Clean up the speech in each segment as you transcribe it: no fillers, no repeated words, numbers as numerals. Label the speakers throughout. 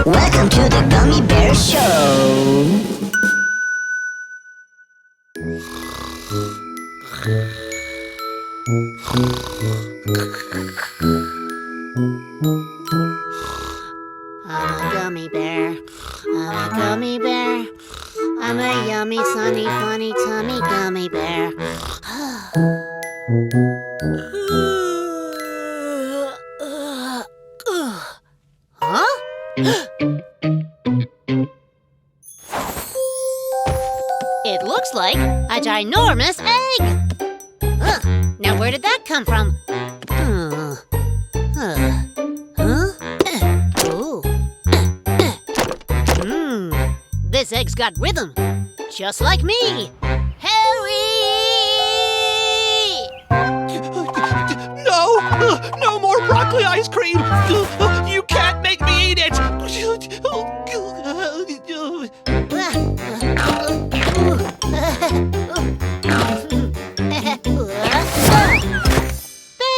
Speaker 1: Welcome to the Gummy Bear Show.
Speaker 2: I'm a gummy bear. I'm a gummy bear. I'm a yummy, sunny, funny, tummy gummy bear. Huh? It looks like a ginormous egg. Now where did that come from? This egg's got rhythm, just like me. Harry!
Speaker 3: No more broccoli ice cream! You can't make me eat it!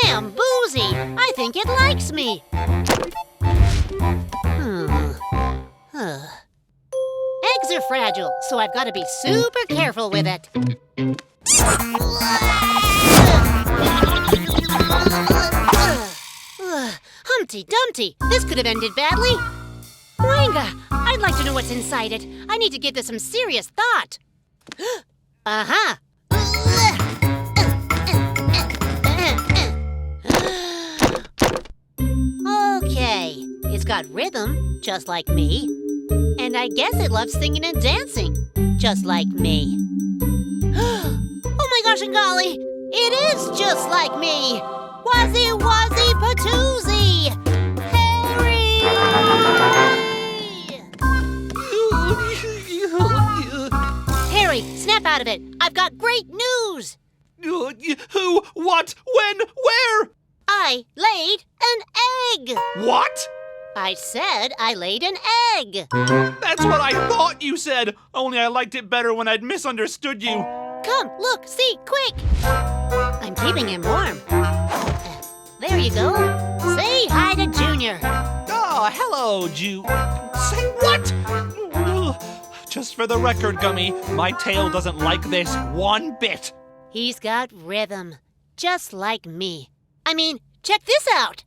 Speaker 2: Bamboozle! I think it likes me. Eggs are fragile, so I've got to be super careful with it. Humpty Dumpty, this could have ended badly. Ranga, I'd like to know what's inside it. I need to give this some serious thought. Aha! Okay, it's got rhythm, just like me. And I guess it loves singing and dancing, just like me. Oh my gosh and golly, it is just like me! Wazzy wazzy patoozy! Harry! Harry, snap out of it! I've got great news!
Speaker 3: Who? What? When? Where?
Speaker 2: I laid an egg!
Speaker 3: What?
Speaker 2: I said I laid an egg!
Speaker 3: That's what I thought you said, only I liked it better when I'd misunderstood you.
Speaker 2: Come, look, see, quick! I'm keeping him warm. There you go. Say hi to Junior.
Speaker 3: Oh, hello, Say what? Just for the record, Gummy, my tail doesn't like this one bit.
Speaker 2: He's got rhythm, just like me. I mean, check this out.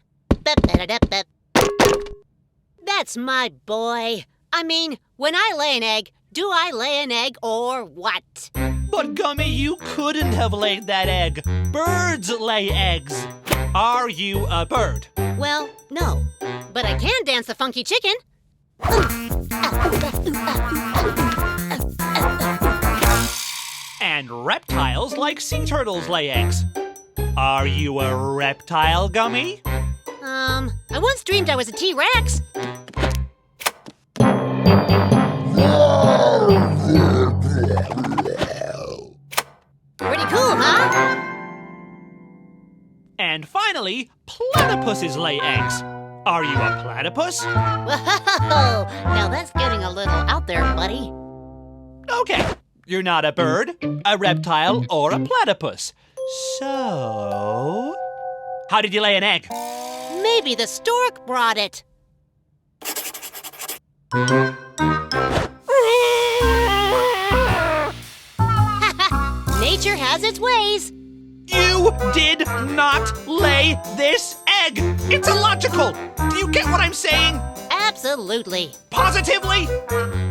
Speaker 2: That's my boy. I mean, when I lay an egg, do I lay an egg or what?
Speaker 3: But Gummy, you couldn't have laid that egg. Birds lay eggs. Are you a bird?
Speaker 2: Well, no. But I can dance the funky chicken.
Speaker 3: And reptiles like sea turtles lay eggs. Are you a reptile, Gummy?
Speaker 2: I once dreamed I was a T-Rex. Pretty cool, huh?
Speaker 3: And finally, platypuses lay eggs. Are you a platypus?
Speaker 2: Whoa! Now that's getting a little out there, buddy.
Speaker 3: Okay, you're not a bird, a reptile, or a platypus. So, how did you lay an egg?
Speaker 2: Maybe the stork brought it. Nature has its ways.
Speaker 3: You did not lay this egg. It's illogical. Do you get what I'm saying?
Speaker 2: Absolutely.
Speaker 3: Positively?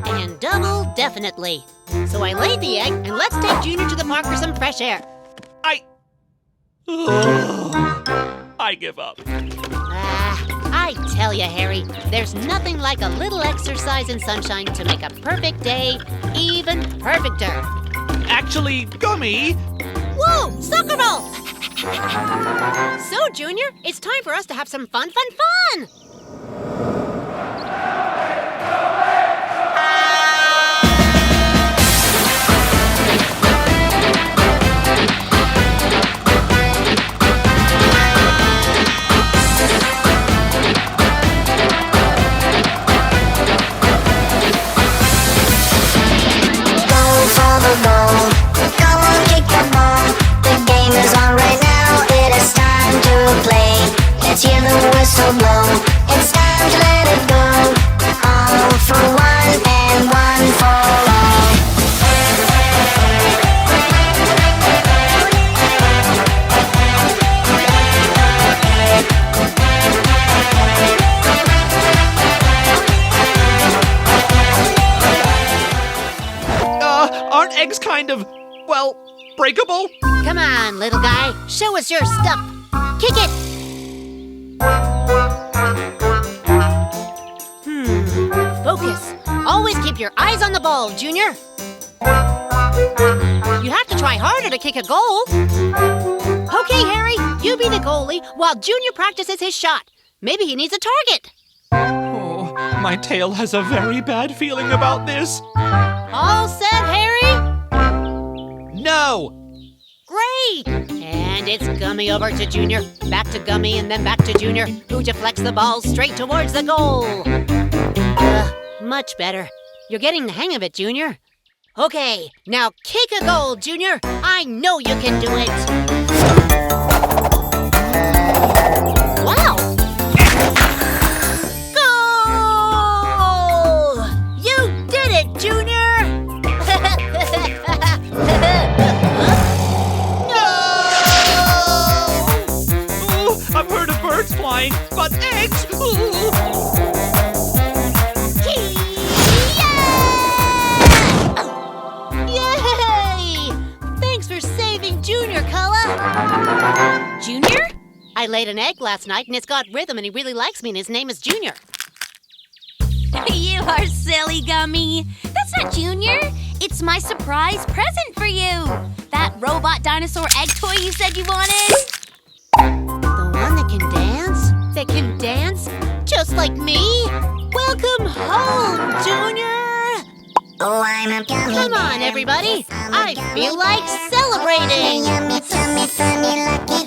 Speaker 2: And double definitely. So I laid the egg, and let's take Junior to the park for some fresh air.
Speaker 3: I give up.
Speaker 2: I tell you, Harry, there's nothing like a little exercise and sunshine to make a perfect day even perfecter.
Speaker 3: Actually, Gummy...
Speaker 2: Whoa! Soccer ball! So, Junior, it's time for us to have some fun!
Speaker 1: Let's hear the whistle blow.
Speaker 3: egg's kind of, well, breakable.
Speaker 2: Come on, little guy. Show us your stuff. Kick it. Focus. Always keep your eyes on the ball, Junior. You have to try harder to kick a goal. Okay, Harry, you be the goalie while Junior practices his shot. Maybe he needs a target.
Speaker 3: Oh, my tail has a very bad feeling about this.
Speaker 2: All set, Harry?
Speaker 3: No!
Speaker 2: Great! And it's Gummy over to Junior, back to Gummy, and then back to Junior, who deflects the ball straight towards the goal. Much better. You're getting the hang of it, Junior. Okay, now kick a goal, Junior. I know you can do it. Wow! Goal! You did it, Junior!
Speaker 3: I've heard of birds flying, but eggs?
Speaker 2: Yay! Thanks for saving Junior, Cullen. Junior? I laid an egg last night and it's got rhythm and he really likes me and his name is Junior.
Speaker 4: You are silly, Gummy. That's not Junior. It's my surprise present for you. That robot dinosaur egg toy you said you wanted.
Speaker 2: The one that can dance? That can dance? Just like me? Welcome home, Junior!
Speaker 1: Oh, I'm a gummy
Speaker 2: Come
Speaker 1: bear.
Speaker 2: on, everybody. I feel like celebrating.
Speaker 1: Yummy, tummy, sunny, lucky